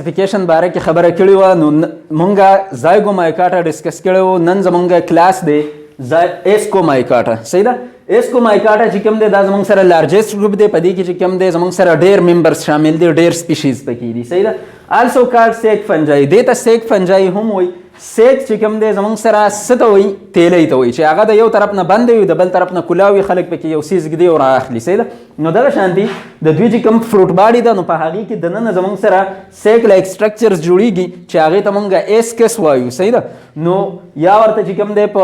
کلاسیفیکیشن باره کې خبره کړې و نو مونږه زایګومایکاټا ډسکس کړو. نن زمونږ کلاس دی ایسکومایکاټا. صحیح ده. ایسکومایکاټا چې کوم دی دا زمونږ سره لارجسټ ګروپ دی. په دې کې چې کوم دی زمونږ سره ډېر ممبرز شامل دي، ډېر سپیشیز پکې دي. صحیح ده. آلسو کارډ سیک فنجای، دې ته سیک فنجای هم وایي. سیک چې کوم دی زمونږ سره څه ته وایي؟ تیلی ته وایي، چې هغه د یو طرف نه بند وي، د بل طرف نه کولاو وي، خلک پکې یو څیز ږدي او رااخلي. صحیح ده. نو دغه شانتي د دوی چې کوم فروټ باډي ده نو په هغې کې دننه زمونږ سره سیک لایک سټرکچرز جوړیږي چې هغې ته مونږ ایسکس وایو. صحیح ده. نو یا ورته چې کوم دی په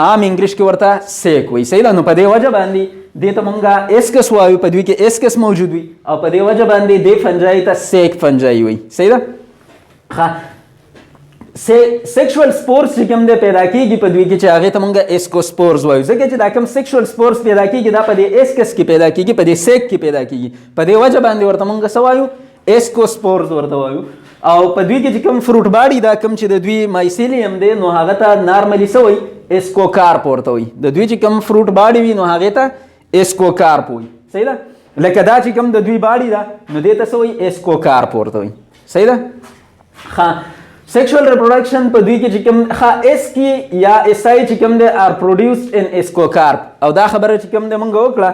عام انګلیش کې ورته سیک وایي. صحیح ده. نو په دې وجه باندې دې ته مونږ ایسکس وایو، په دوی کې ایسکس موجود وي او په دې وجه باندې دې فنجای ته سیک فنجای وایي. صحیح ده. سیکشوال سپورز چې کوم دی پیدا کیږي په دوی کې چې هغې ته مونږ ایسکوسپورز وایو، ځکه چې دا کوم سیکشوال سپورز پیدا کیږي دا په دې ایسکس کې پیدا کیږي، په دې سیک کې پیدا کیږي. په دې وجه باندې ورته مونږ څه وایو؟ ایسکوسپورز ورته وایو. او په دوی کې چې کوم فروټ باډي دا کوم چې د دوی مایسیلیم دی نو هغه ته نارملي څه وایي؟ ایسکوکارپ ورته وایي. د دوی چې کوم فروټ باډي وي نو هغې ته ایسکوکارپ وایي. صحیح ده. لکه دا چې کوم د دوی باډي ده نو دې ته څه وایي؟ ایسکوکارپ ورته وایي. صحیح ده. سیکشوال ریپروډکشن په دوی کې چې کوم ایسکی یا ایسای چې کوم دی آر پروډیوسډ ان ایسکوکارپ. او دا خبره چې کوم دی مونږ وکړه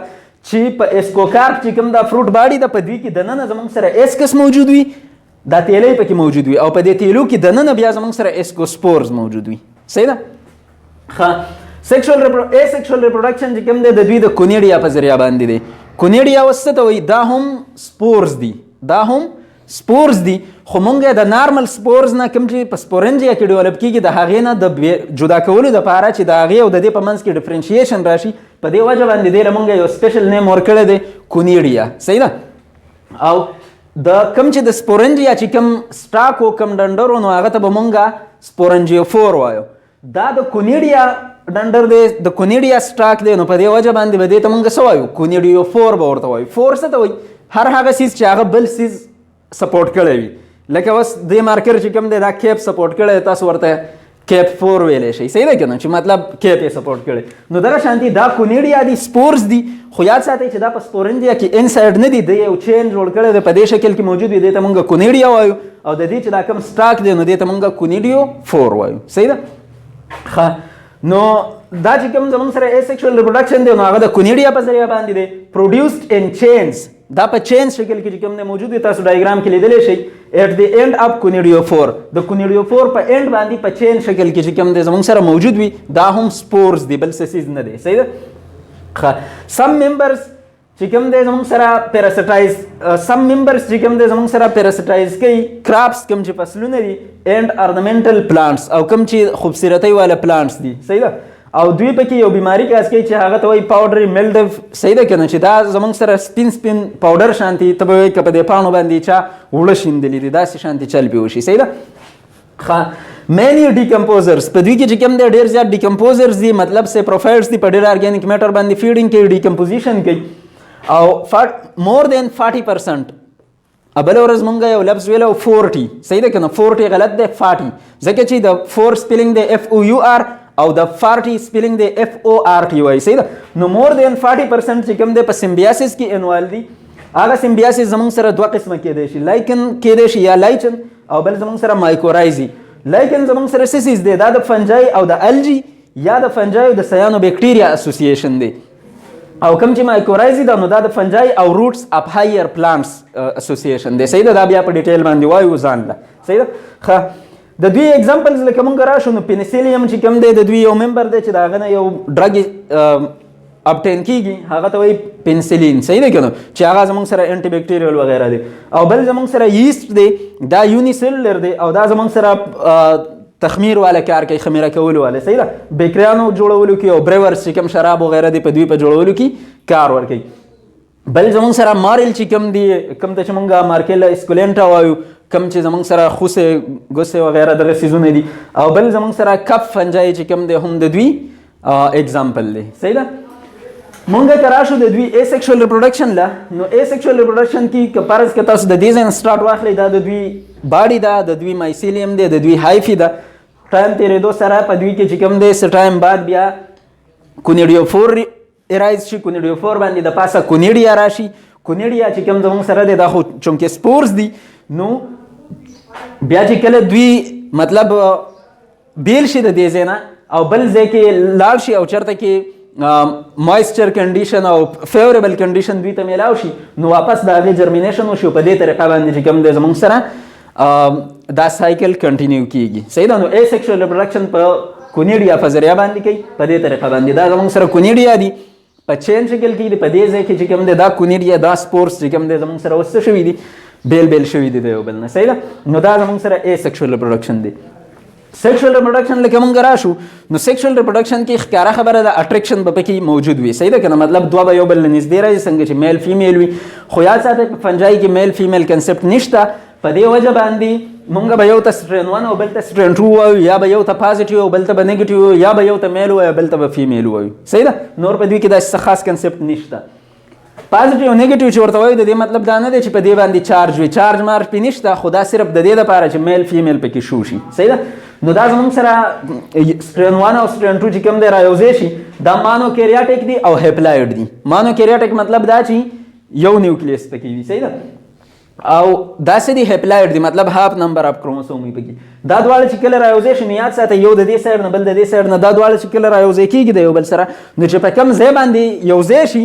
چې په ایسکوکارپ چې کوم دا فروټ باډي ده په دوی کې دننه زمونږ سره ایسکس موجود وي، دا تیلی پکې موجود وي، او په دې تیلو کې دننه بیا زمونږ سره ایسکوسپورز موجود وي. صحیح ده. ایسیکشوال ریپروډکشن چې کوم دی د دوی د کونیډیا په ذریعه باندې دی. کونیډیا اوس څه ته وایي؟ دا هم سپورز دي، دا هم سپورز دي، خو مونږ د نارمل سپورز نه کوم چې په سپورنجیا کې ډیولپ کیږي د هغې نه د جدا کولو دپاره چې د هغې او د دې په منځ کې ډفرنشیشن راشي، په دې وجه باندې دې له مونږ یو سپیشل نیم ورکړی دی کونیډیا. صحیح ده. او د کوم چې د سپورنجیا چې کوم سټاک و کوم ډنډر و نو هغه ته به مونږ سپورنجیوفور وایو. دا د کونیډیا ډنډر دی، د کونیډیا سټاک دی، نو په دې وجه باندې به دې ته مونږ څه وایو؟ کونیډیوفور به ورته وایو. فور څه ته وایي؟ هر هغه څیز چې هغه بل څیز سپورټ کړی وي. لکه اوس دې مارکر چې کوم دی دا کیپ سپورټ کړی، تاسو ورته کیپ فور ویلی شئ. صحیح ده که نه؟ چې مطلب کیپ یې سپورټ کړی. نو دغه شانتي دا کونیډیا دي، سپورز دي، خو یاد ساتئ چې دا په سپورنجیا کې انسایډ نه دي، د یو چین جوړ کړی دی په دې شکل کې موجود وي، دې ته مونږ کونیډیا وایو. او د دې چې دا کوم سټاک دی نو دې ته مونږ کونیډیو فور وایو. صحیح ده. نو دا چې کوم زمونږ سره ایسیکشوال ریپروډکشن دی نو هغه د کونیډیا په ذریعه باندې دی. پروډیوسډ ان چینز، دا په چینز شکل کې چې کوم دی موجود دی، تاسو ډایګرام کې لیدلی شئ. ایٹ دی اینڈ اف کونیډیوفور، د کونیډیوفور په اینډ باندې په چین شکل کې چې کوم دی زمونږ سره موجود وي دا هم سپورز دی، بل څه څیز نه دی. صحیح ده. سم ممبرز چې کوم دی زمونږ سره پیراسټایز، سم ممبرز چې کوم دی زمونږ سره پیراسټایز کوي کرابس کوم چې فصلونه دي، اینډ ارنامنټل پلانټس او کوم چې خوبصورتۍ والا پلانټس دي. صحیح ده. او دوی پکې یو بیماری کاس کوي چې هغه ته وایي پاوډري میلډو. صحیح ده که نه؟ چې دا زمونږ سره سپین سپین پاوډر شانتي ته به وایي که په دې پاڼو باندې چا وړه شیندلي دي داسې شانتي چل پې وشي. صحیح ده. مینی ډیکمپوزرز، په دوی کې چې کوم دی ډېر زیات ډیکمپوزرز دي، مطلب سیپروفایټس دي، په ډېر ارګینک میټر باندې فیډینګ کوي، ډیکمپوزیشن کوي. او مور دین 40%. بل ورځ مونږ یو لفظ ویلو 40. صحیح ده که نه؟ 40 غلط دی، 40، ځکه چې د 4 سپیلنګ دی FOUR او د 40 سپیلنګ دی FORT وایي. صحیح ده. نو مور دین 40% چې کوم دی په سمبیاسس کې انوالو دي. هغه سمبیاسس زمونږ سره دوه قسمه کیدی شي، لایکن کیدی شي یا لایچن، او بل زمونږ سره مایکورایزي. لایکن زمونږ سره څه څیز دی؟ دا د فنجای او د الجی یا د فنجای او د سیانو بیکټیریا اسوسییشن دی. او کوم چې مایکورایزي ده نو دا د فنجای او روټس اف هایر پلانټس اسوسییشن دی. صحیح ده. دا بیا په ډیټیل باندې وایو ځان له. صحیح ده. د دوی اگزامپلز لکه مونږ راشو نو پینسیلیم چې کوم دی د دوی یو ممبر دی چې د هغه نه یو ډرګ ابټین کیږي، هغه ته وایي پینسیلین. صحیح ده که نه؟ چې هغه زمونږ سره انټي بیکټیریل وغیره دی. او بل زمونږ سره ییسټ دی، دا یونیسیلولر دی، او دا زمونږ سره تخمیر والا کار کوي، خمیره کولو والا. صحیح ده. بیکریانو جوړولو کې او بریورز چې کوم شراب وغیره دی په دوی په جوړولو کې کار ورکوي. بل زمونږ سره مارل چې کوم دی، کوم ته چې مونږ مارکیلا اسکولینټا وایو، کم چې زمونږ سره خوسې ګوسې وغیره دغه څیزونه دي. او بل زمونږ سره کف فنجای چې کوم دی هم د دوی اگزامپل دی. صحیح ده. مونږ که راشو د دوی ایسیکشوال ریپروډکشن له، نو ایسیکشوال ریپروډکشن کې که فرض که تاسو د دې ځای نه سټارټ واخلئ، دا د دوی باډي ده، د دوی مایسیلیم دی، د دوی هایفي ده. ټایم تېرېدو سره په دوی کې چې کوم دی څه ټایم بعد بیا کونیډیوفور ایرایز شي، کونیډیوفور باندې د پاسه کونیډیا راشي. کونیډیا چې کوم زمونږ سره دی دا خو چونکې سپورز دي نو بیا چې کله دوی مطلب بیل شي د دې ځای نه او بل ځای کې لاړ شي او چېرته کې مویسچر کنډیشن او فیوریبل کنډیشن دوی ته میلاو شي نو واپس د هغې جرمینیشن وشي او په دې طریقه باندې چې کوم دی زموږ سره دا سایکل کنټینیو کیږي. صحیح ده. نو ای سیکشوال ریپروډکشن په کونیډیا په ذریعه باندې کوي په دې طریقه باندې. دا زموږ سره کونیډیا دي په چین شکل کې دي په دې ځای کې چې کوم دی دا کونیډیا دا سپورس چې کوم دی زموږ سره اوس څه شوي دي بیل شوي دي د یو بل نه. صحیح ده. نو دا زموږ سره ای سیکشوال ریپروډکشن دی. سیکشوال ریپروډکشن لکه مونږ راشو نو سیکشوال ریپروډکشن کې ښکاره خبره ده اټریکشن به پکې موجود وي. صحیح ده که نه؟ مطلب دوه به یو بل نه نږدې راځي څنګه چې میل فیمیل وي. خو یاد ساتئ په فنجای کې میل فیمیل کنسپټ نشته. په دې وجه باندې مونږ به یو ته سټرین 1 او بل ته سټرین 2 وایو یا به یو ته پازیټیو او بل ته به نیګیټیو یا به یو ته میل وایو بل ته به فیمیل وایو. صحیح ده. نور په دوی کې داسې څه خاص کنسپټ نشته. پازیټیو نیګیټیو چې ورته وایو د دې مطلب دا نه دی چې په دې باندې چارج وي. چارج مارج پې نشته خو دا صرف د دې دپاره چې میل فیمیل پکې شو شي. صحیح ده. نو دا زموږ سره سټرین 1 او سټرین 2 چې کوم دی رایوځای شي دا مانو کیریاټک دي او هیپلایډ دي. مانو کیریاټک مطلب دا چې یو نیوکلیس پکې وي. صحیح ده. او داسې دي هیپلایډ دي مطلب هاف نمبر اف کروموسوم وي پکې. دا دواړه چې کله رایوځای شي نو یاد ساتئ یو د دې سایډ نه بل د دې سایډ نه دا دواړه چې کله رایوځای کېږي د یو بل سره نو چې په کوم ځای باندې یوځای شي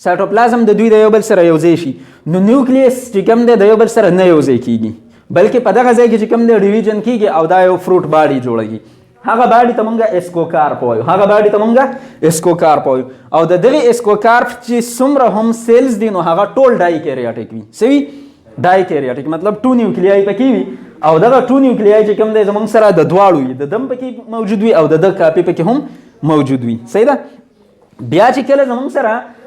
سایټوپلازم د دوی د یو بل سره یوځای شي نو نیوکلیس چې کوم دی د یو بل سره نه یوځای کېږي بلکې په دغه ځای کې چې کوم دی ډیویژن کېږي او دا یو فروټ باډي جوړوي. هغه باډي ته مونږ اسکوکارپ وایو. هغه باډي ته مونږ اسکوکارپ وایو. او د دغې اسکوکارپ چې څومره هم سیلز دي نو هغه ټول ډای کیریاټک وي. څه وي؟ ډای کیریاټک مطلب 2 نیوکلیای پکې وي او دغه 2 نیوکلیای چې کوم دی زموږ سره د دواړو وي د دم پکې موجود وي او د د کاپي پکې هم موجود وي. صحیح ده. بیا چې کله زموږ سره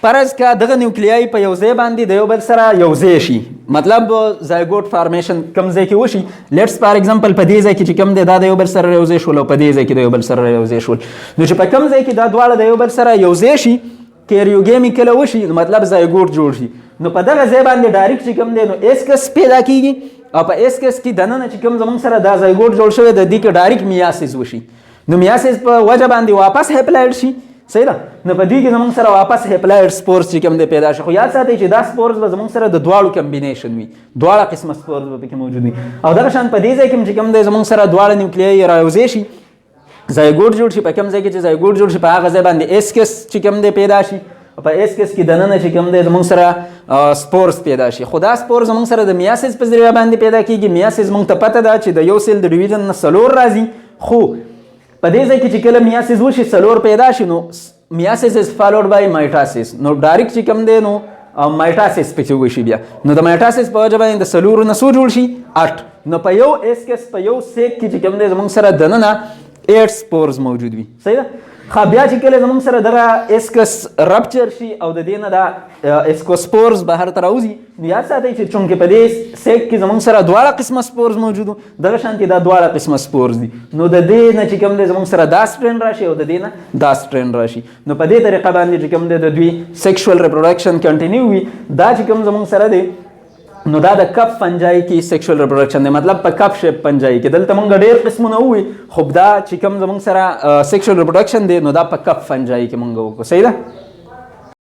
فرض کا دغه نیوکلیای په یو ځای باندې د یو بل سره یوځای شي مطلب زایګوټ فارمیشن کوم ځای کې وشي لیټس فار ایگزامپل په دې ځای کې چې کوم دی دا د یو بل سره یوځای شول او په دې ځای کې د یو بل سره یوځای شول نو چې په کوم ځای کې دا دواړه د یو بل سره یوځای شي کیریوګیمي کله وشي مطلب زایګوټ جوړ شي نو په دغه ځای باندې ډایرکټ چې کوم دی نو ایسکس پیدا کیږي او په ایسکس کې دننه چې کوم زموږ سره دا زایګوټ جوړ شوی د دې کې ډایرکټ میاسیس وشي نو میاسیس په وجه باندې واپس هیپلایډ شي. صحیح ده. نو په دې کې زموږ سره واپس هیپلایډ سپورز چې کوم دی پیدا شي. خو یاد ساتئ چې دا سپورز به زموږ سره د دواړو کمبینیشن وي دواړه قسمه سپورز به پکې موجود وي او دغه شان په دې ځای کې چې کوم دی زموږ سره دواړه نیوکلیای رایوځای شي زایګوټ جوړ شي په کوم ځای کې چې زایګوټ جوړ شي په هغه ځای باندې ایسکس چې کوم دی پیدا شي په ایسکس کې دننه چې کوم دی زموږ سره سپورز پیدا شي. خو دا سپورز زموږ سره د میاسیس په ذریعه باندې پیدا کیږي. میاسیس موږ ته پته ده چې د یو سیل د ډیویژن نه 4 راځي خو په دې ځای کې چې کله میاسیس وشي 4 پیدا شي نو میاسیس از فالوډ بای مایټاسیس نو ډایرکټ چې کوم دی نو مایټاسیس پکې وشي بیا نو د مایټاسیس په وجه باندې د 4 نه څو جوړ شي 8 نو په یو ایسکس په یو سیک کې چې کوم دی زموږ سره دننه 8 سپورز موجود وي. صحیح ده. خو بیا چې کله زموږ سره دغه ایسکس رپچر شي او د دې نه دا اسکوسپورز بهر ته راوځي نو یاد ساتئ چې چونکې په دې سیک کې زموږ سره دواړه قسمه سپورز موجود وو دغه شانتې دا دواړه قسمه سپورز دي نو د دې نه چې کوم دی زموږ سره دا سټرین راشي او د دې نه دا سټرین راشي نو په دې طریقه باندې چې کوم دی د دوی سیکشوال ریپروډکشن کنټینیو وي. دا چې کوم زموږ سره دی نو دا د کپ فنجای کې سیکشوال ریپروډکشن دی مطلب په کپ شیپ فنجای کې دلته مونږ ډېر قسمونه ووي خو دا چې کوم زموږ سره سیکشوال ریپروډکشن دی نو دا په کپ فنجای کې مونږ وکړو. صحیح ده.